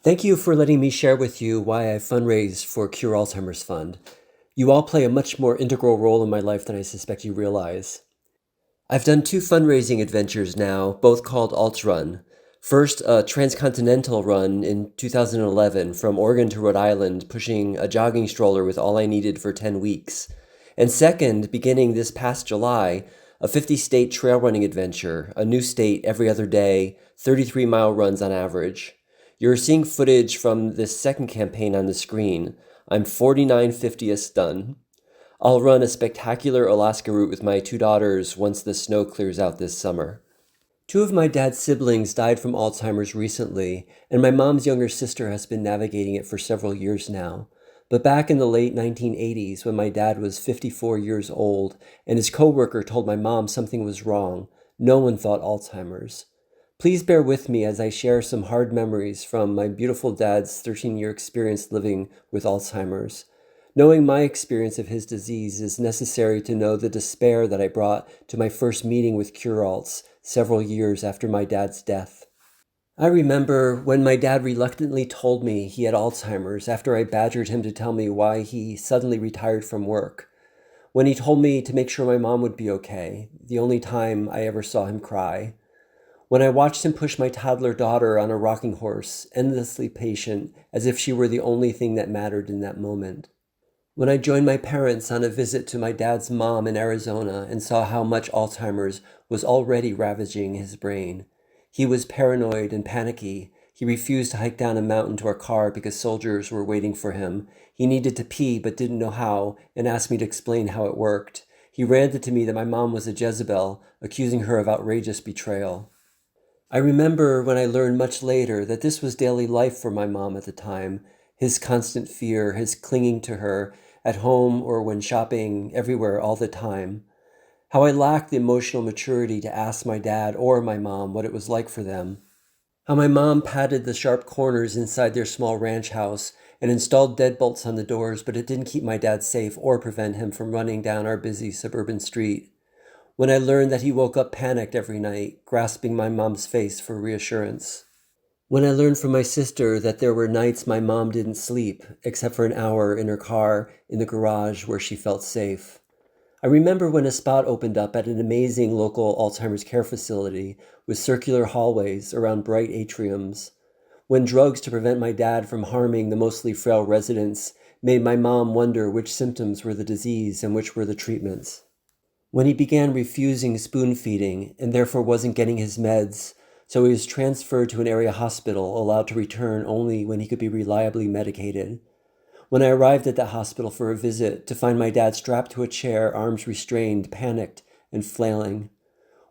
Thank you for letting me share with you why I fundraise for Cure Alzheimer's Fund. You all play a much more integral role in my life than I suspect you realize. I've done two fundraising adventures now, both called AlzRun. First, a transcontinental run in 2011 from Oregon to Rhode Island, pushing a jogging stroller with all I needed for 10 weeks. And second, beginning this past July, a 50-state trail running adventure, a new state every other day, 33-mile runs on average. You're seeing footage from this second campaign on the screen. I'm 49/50th done. I'll run a spectacular Alaska route with my two daughters once the snow clears out this summer. Two of my dad's siblings died from Alzheimer's recently, and my mom's younger sister has been navigating it for several years now. But back in the late 1980s, when my dad was 54 years old and his coworker told my mom something was wrong, no one thought Alzheimer's. Please bear with me as I share some hard memories from my beautiful dad's 13-year experience living with Alzheimer's. Knowing my experience of his disease is necessary to know the despair that I brought to my first meeting with Cure-Alz several years after my dad's death. I remember when my dad reluctantly told me he had Alzheimer's after I badgered him to tell me why he suddenly retired from work. When he told me to make sure my mom would be okay, the only time I ever saw him cry. When I watched him push my toddler daughter on a rocking horse, endlessly patient, as if she were the only thing that mattered in that moment. When I joined my parents on a visit to my dad's mom in Arizona and saw how much Alzheimer's was already ravaging his brain. He was paranoid and panicky. He refused to hike down a mountain to our car because soldiers were waiting for him. He needed to pee but didn't know how and asked me to explain how it worked. He ranted to me that my mom was a Jezebel, accusing her of outrageous betrayal. I remember when I learned much later that this was daily life for my mom at the time, his constant fear, his clinging to her, at home or when shopping, everywhere, all the time. How I lacked the emotional maturity to ask my dad or my mom what it was like for them. How my mom patted the sharp corners inside their small ranch house and installed deadbolts on the doors, but it didn't keep my dad safe or prevent him from running down our busy suburban street. When I learned that he woke up panicked every night, grasping my mom's face for reassurance. When I learned from my sister that there were nights my mom didn't sleep, except for an hour in her car in the garage where she felt safe. I remember when a spot opened up at an amazing local Alzheimer's care facility with circular hallways around bright atriums. When drugs to prevent my dad from harming the mostly frail residents made my mom wonder which symptoms were the disease and which were the treatments. When he began refusing spoon feeding and therefore wasn't getting his meds, so he was transferred to an area hospital, allowed to return only when he could be reliably medicated. When I arrived at that hospital for a visit to find my dad strapped to a chair, arms restrained, panicked, and flailing.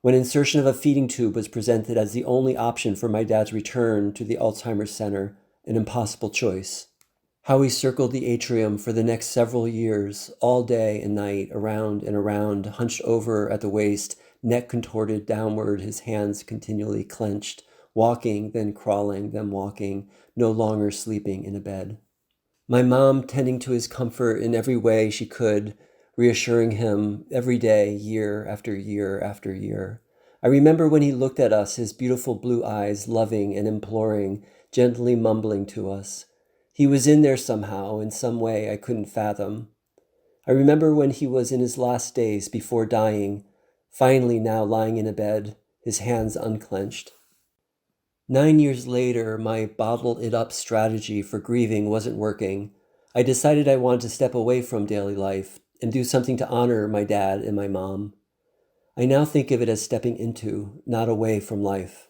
When insertion of a feeding tube was presented as the only option for my dad's return to the Alzheimer's Center, an impossible choice. How he circled the atrium for the next several years, all day and night, around and around, hunched over at the waist, neck contorted downward, his hands continually clenched, walking, then crawling, then walking, no longer sleeping in a bed. My mom tending to his comfort in every way she could, reassuring him every day, year after year after year. I remember when he looked at us, his beautiful blue eyes loving and imploring, gently mumbling to us. He was in there somehow, in some way I couldn't fathom. I remember when he was in his last days before dying, finally now lying in a bed, his hands unclenched. 9 years later, my bottle-it-up strategy for grieving wasn't working. I decided I wanted to step away from daily life and do something to honor my dad and my mom. I now think of it as stepping into, not away from life.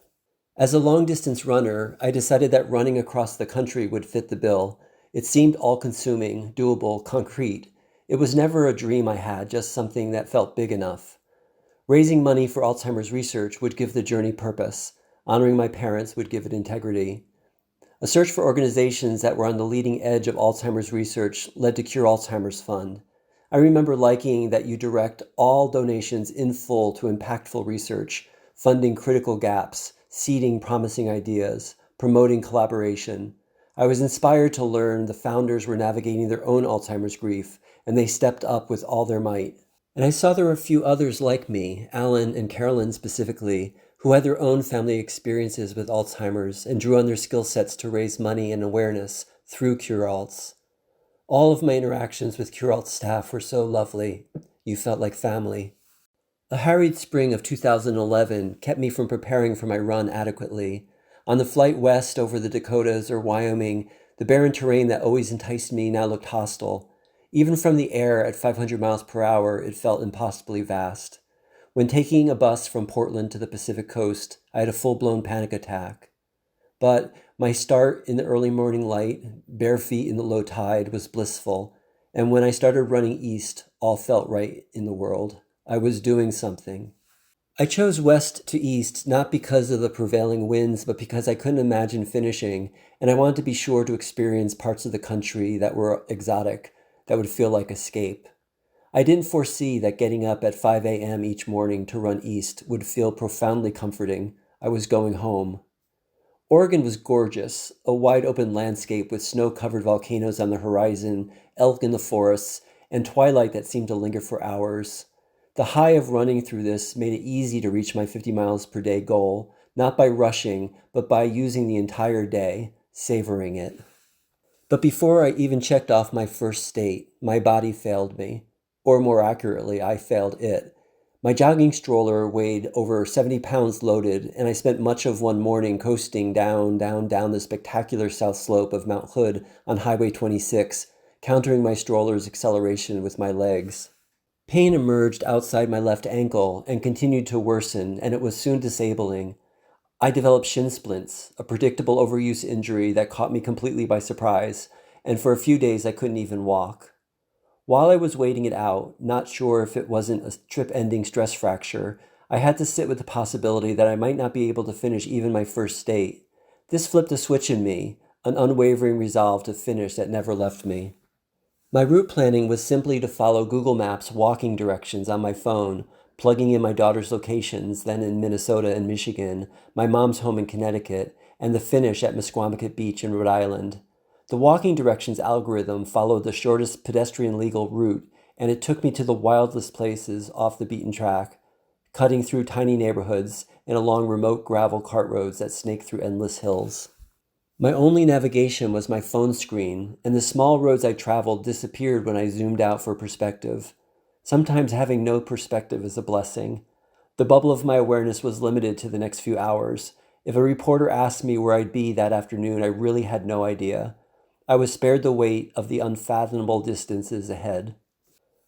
As a long-distance runner, I decided that running across the country would fit the bill. It seemed all-consuming, doable, concrete. It was never a dream I had, just something that felt big enough. Raising money for Alzheimer's research would give the journey purpose. Honoring my parents would give it integrity. A search for organizations that were on the leading edge of Alzheimer's research led to Cure Alzheimer's Fund. I remember liking that you direct all donations in full to impactful research, funding critical gaps, seeding promising ideas, promoting collaboration. I was inspired to learn the founders were navigating their own Alzheimer's grief, and they stepped up with all their might. And I saw there were a few others like me, Alan and Carolyn specifically, who had their own family experiences with Alzheimer's and drew on their skill sets to raise money and awareness through CureAlz. All of my interactions with CureAlz staff were so lovely. You felt like family. A harried spring of 2011 kept me from preparing for my run adequately. On the flight west over the Dakotas or Wyoming, the barren terrain that always enticed me now looked hostile. Even from the air at 500 miles per hour, it felt impossibly vast. When taking a bus from Portland to the Pacific coast, I had a full-blown panic attack. But my start in the early morning light, bare feet in the low tide, was blissful, and when I started running east, all felt right in the world. I was doing something. I chose west to east not because of the prevailing winds, but because I couldn't imagine finishing, and I wanted to be sure to experience parts of the country that were exotic, that would feel like escape. I didn't foresee that getting up at 5 a.m. each morning to run east would feel profoundly comforting. I was going home. Oregon was gorgeous, a wide-open landscape with snow-covered volcanoes on the horizon, elk in the forests, and twilight that seemed to linger for hours. The high of running through this made it easy to reach my 50 miles per day goal, not by rushing, but by using the entire day, savoring it. But before I even checked off my first state, my body failed me. Or more accurately, I failed it. My jogging stroller weighed over 70 pounds loaded, and I spent much of one morning coasting down the spectacular south slope of Mount Hood on Highway 26, countering my stroller's acceleration with my legs. Pain emerged outside my left ankle and continued to worsen, and it was soon disabling. I developed shin splints, a predictable overuse injury that caught me completely by surprise, and for a few days I couldn't even walk. While I was waiting it out, not sure if it wasn't a trip-ending stress fracture, I had to sit with the possibility that I might not be able to finish even my first state. This flipped a switch in me, an unwavering resolve to finish that never left me. My route planning was simply to follow Google Maps walking directions on my phone, plugging in my daughter's locations, then in Minnesota and Michigan, my mom's home in Connecticut, and the finish at Misquamicut Beach in Rhode Island. The walking directions algorithm followed the shortest pedestrian legal route, and it took me to the wildest places off the beaten track, cutting through tiny neighborhoods and along remote gravel cart roads that snake through endless hills. My only navigation was my phone screen, and the small roads I traveled disappeared when I zoomed out for perspective. Sometimes having no perspective is a blessing. The bubble of my awareness was limited to the next few hours. If a reporter asked me where I'd be that afternoon, I really had no idea. I was spared the weight of the unfathomable distances ahead.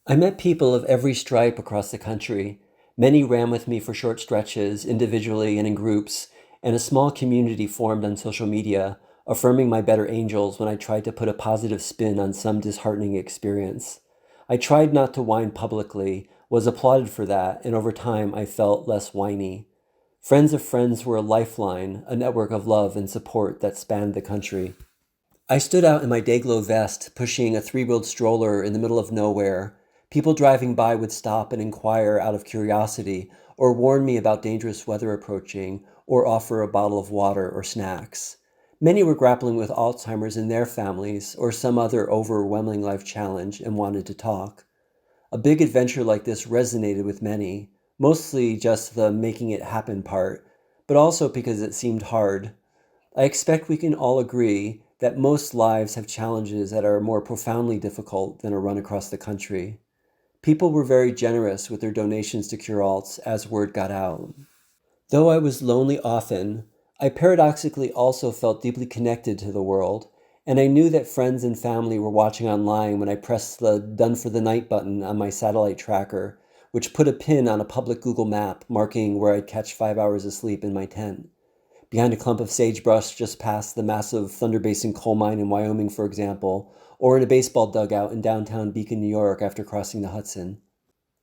I met people of every stripe across the country. Many ran with me for short stretches, individually and in groups, and a small community formed on social media, affirming my better angels when I tried to put a positive spin on some disheartening experience. I tried not to whine publicly, was applauded for that, and over time I felt less whiny. Friends of friends were a lifeline, a network of love and support that spanned the country. I stood out in my Dayglow vest, pushing a 3-wheeled stroller in the middle of nowhere. People driving by would stop and inquire out of curiosity, or warn me about dangerous weather approaching, or offer a bottle of water or snacks. Many were grappling with Alzheimer's in their families, or some other overwhelming life challenge, and wanted to talk. A big adventure like this resonated with many, mostly just the making it happen part, but also because it seemed hard. I expect we can all agree that most lives have challenges that are more profoundly difficult than a run across the country. People were very generous with their donations to CureAlz as word got out. Though I was lonely often, I paradoxically also felt deeply connected to the world, and I knew that friends and family were watching online when I pressed the Done for the Night button on my satellite tracker, which put a pin on a public Google map marking where I'd catch 5 hours of sleep in my tent. Behind a clump of sagebrush just past the massive Thunder Basin coal mine in Wyoming, for example, or in a baseball dugout in downtown Beacon, New York after crossing the Hudson.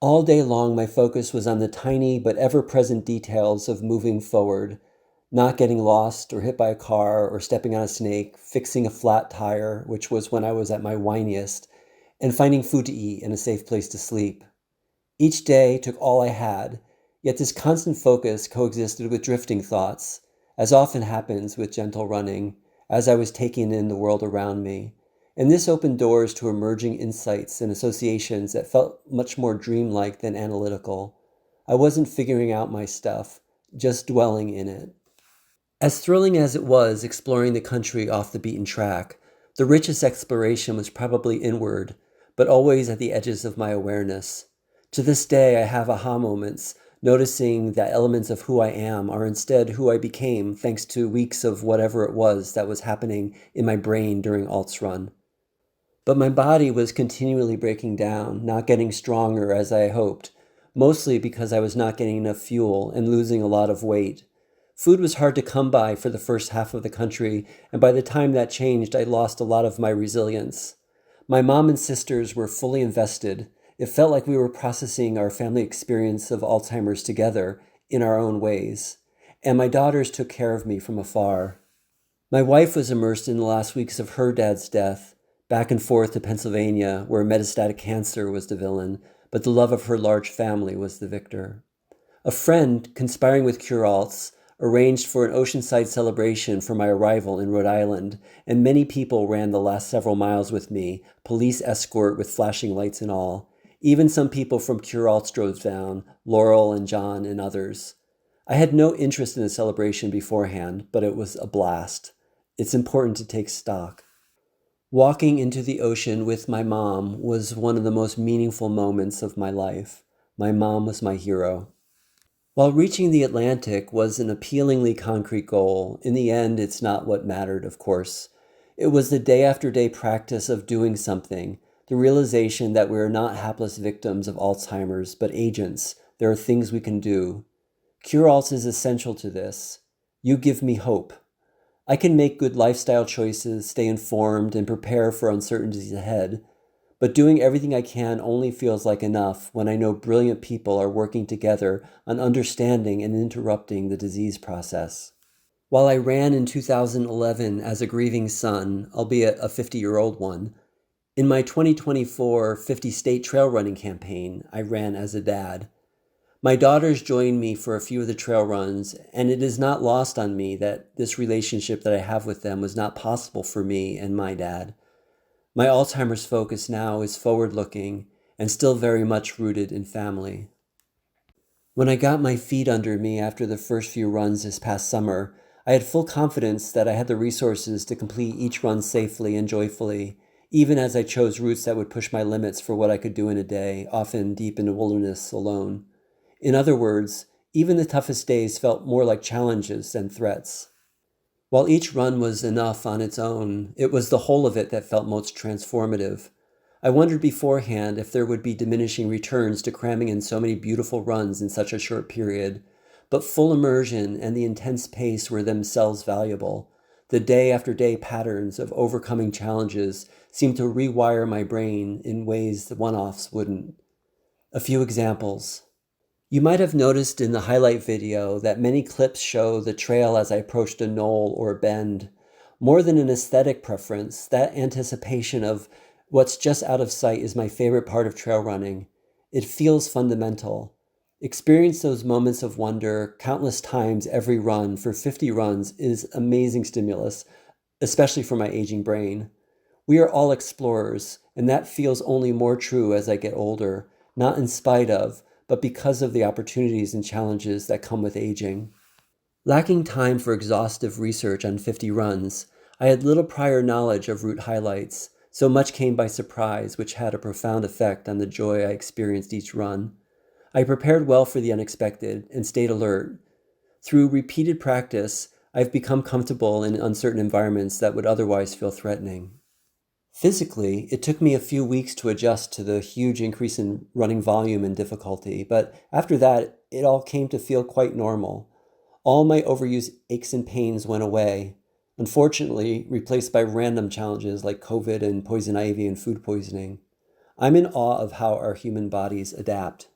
All day long, my focus was on the tiny but ever-present details of moving forward, not getting lost or hit by a car or stepping on a snake, fixing a flat tire, which was when I was at my whiniest, and finding food to eat and a safe place to sleep. Each day took all I had, yet this constant focus coexisted with drifting thoughts, as often happens with gentle running, as I was taking in the world around me. And this opened doors to emerging insights and associations that felt much more dreamlike than analytical. I wasn't figuring out my stuff, just dwelling in it. As thrilling as it was exploring the country off the beaten track, the richest exploration was probably inward, but always at the edges of my awareness. To this day, I have aha moments, noticing that elements of who I am are instead who I became thanks to weeks of whatever it was that was happening in my brain during AlzRun. But my body was continually breaking down, not getting stronger as I hoped, mostly because I was not getting enough fuel and losing a lot of weight. Food was hard to come by for the first half of the country, and by the time that changed, I lost a lot of my resilience. My mom and sisters were fully invested. It felt like we were processing our family experience of Alzheimer's together in our own ways, and my daughters took care of me from afar. My wife was immersed in the last weeks of her dad's death, back and forth to Pennsylvania, where metastatic cancer was the villain, but the love of her large family was the victor. A friend, conspiring with Cure-Alts, arranged for an oceanside celebration for my arrival in Rhode Island, and many people ran the last several miles with me, police escort with flashing lights and all. Even some people from Cure-Alts drove down, Laurel and John and others. I had no interest in the celebration beforehand, but it was a blast. It's important to take stock. Walking into the ocean with my mom was one of the most meaningful moments of my life. My mom was my hero. While reaching the Atlantic was an appealingly concrete goal, in the end it's not what mattered, of course. It was the day after day practice of doing something, the realization that we are not hapless victims of Alzheimer's, but agents. There are things we can do. Cure-Alts is essential to this. You give me hope. I can make good lifestyle choices, stay informed, and prepare for uncertainties ahead, but doing everything I can only feels like enough when I know brilliant people are working together on understanding and interrupting the disease process. While I ran in 2011 as a grieving son, albeit a 50-year-old one, in my 2024 50-state trail running campaign, I ran as a dad. My daughters joined me for a few of the trail runs, and it is not lost on me that this relationship that I have with them was not possible for me and my dad. My Alzheimer's focus now is forward-looking and still very much rooted in family. When I got my feet under me after the first few runs this past summer, I had full confidence that I had the resources to complete each run safely and joyfully, even as I chose routes that would push my limits for what I could do in a day, often deep in the wilderness alone. In other words, even the toughest days felt more like challenges than threats. While each run was enough on its own, it was the whole of it that felt most transformative. I wondered beforehand if there would be diminishing returns to cramming in so many beautiful runs in such a short period, but full immersion and the intense pace were themselves valuable. The day after day patterns of overcoming challenges seemed to rewire my brain in ways the one-offs wouldn't. A few examples. You might have noticed in the highlight video that many clips show the trail as I approached a knoll or a bend. More than an aesthetic preference, that anticipation of what's just out of sight is my favorite part of trail running. It feels fundamental. Experience those moments of wonder countless times every run for 50 runs is amazing stimulus, especially for my aging brain. We are all explorers, and that feels only more true as I get older, not in spite of, but because of the opportunities and challenges that come with aging. Lacking time for exhaustive research on 50 runs, I had little prior knowledge of route highlights, so much came by surprise, which had a profound effect on the joy I experienced each run. I prepared well for the unexpected and stayed alert. Through repeated practice, I've become comfortable in uncertain environments that would otherwise feel threatening. Physically, it took me a few weeks to adjust to the huge increase in running volume and difficulty, but after that, it all came to feel quite normal. All my overuse aches and pains went away, unfortunately replaced by random challenges like COVID and poison ivy and food poisoning. I'm in awe of how our human bodies adapt.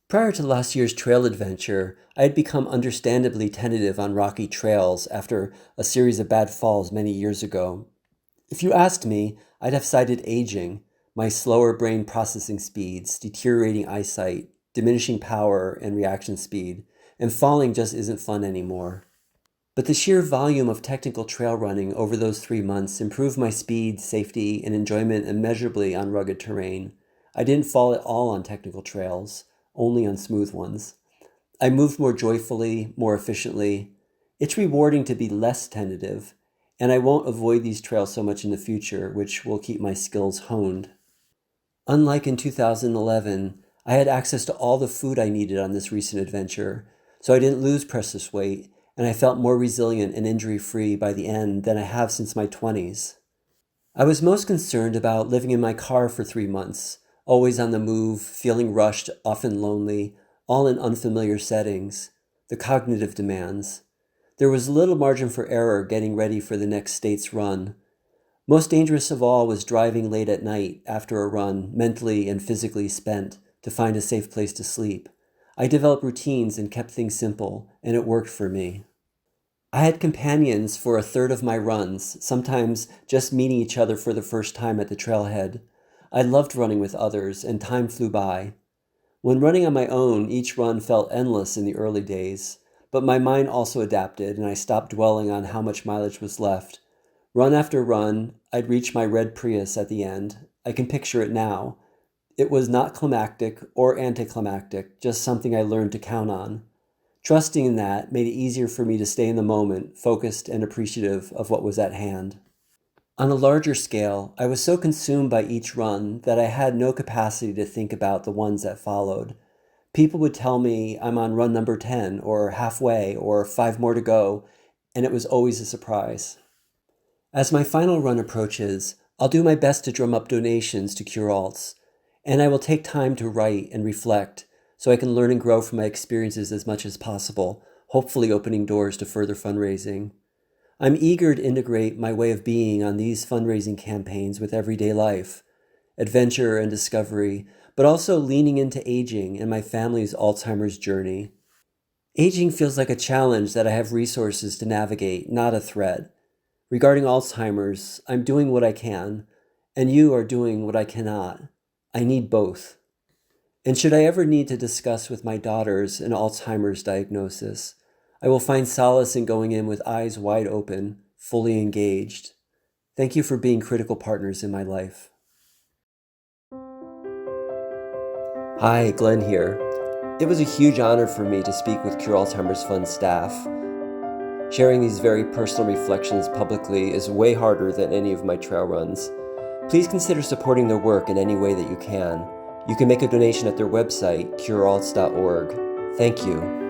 Prior to last year's trail adventure, I had become understandably tentative on rocky trails after a series of bad falls many years ago. If you asked me, I'd have cited aging, my slower brain processing speeds, deteriorating eyesight, diminishing power and reaction speed, and falling just isn't fun anymore. But the sheer volume of technical trail running over those 3 months improved my speed, safety, and enjoyment immeasurably on rugged terrain. I didn't fall at all on technical trails, only on smooth ones. I moved more joyfully, more efficiently. It's rewarding to be less tentative, and I won't avoid these trails so much in the future, which will keep my skills honed. Unlike in 2011, I had access to all the food I needed on this recent adventure, so I didn't lose precious weight, and I felt more resilient and injury-free by the end than I have since my 20s. I was most concerned about living in my car for 3 months, always on the move, feeling rushed, often lonely, all in unfamiliar settings, the cognitive demands. There was little margin for error getting ready for the next state's run. Most dangerous of all was driving late at night after a run, mentally and physically spent, to find a safe place to sleep. I developed routines and kept things simple, and it worked for me. I had companions for a third of my runs, sometimes just meeting each other for the first time at the trailhead. I loved running with others, and time flew by. When running on my own, each run felt endless in the early days, but my mind also adapted, and I stopped dwelling on how much mileage was left. Run after run, I'd reach my red Prius at the end. I can picture it now. It was not climactic or anticlimactic, just something I learned to count on. Trusting in that made it easier for me to stay in the moment, focused and appreciative of what was at hand. On a larger scale, I was so consumed by each run that I had no capacity to think about the ones that followed. People would tell me I'm on run number 10 or halfway or 5 more to go, and it was always a surprise. As my final run approaches, I'll do my best to drum up donations to Cure Alts, and I will take time to write and reflect so I can learn and grow from my experiences as much as possible, hopefully opening doors to further fundraising. I'm eager to integrate my way of being on these fundraising campaigns with everyday life, adventure and discovery, but also leaning into aging and my family's Alzheimer's journey. Aging feels like a challenge that I have resources to navigate, not a threat. Regarding Alzheimer's, I'm doing what I can, and you are doing what I cannot. I need both. And should I ever need to discuss with my daughters an Alzheimer's diagnosis, I will find solace in going in with eyes wide open, fully engaged. Thank you for being critical partners in my life. Hi, Glenn here. It was a huge honor for me to speak with Cure Alzheimer's Fund staff. Sharing these very personal reflections publicly is way harder than any of my trail runs. Please consider supporting their work in any way that you can. You can make a donation at their website, curealts.org. Thank you.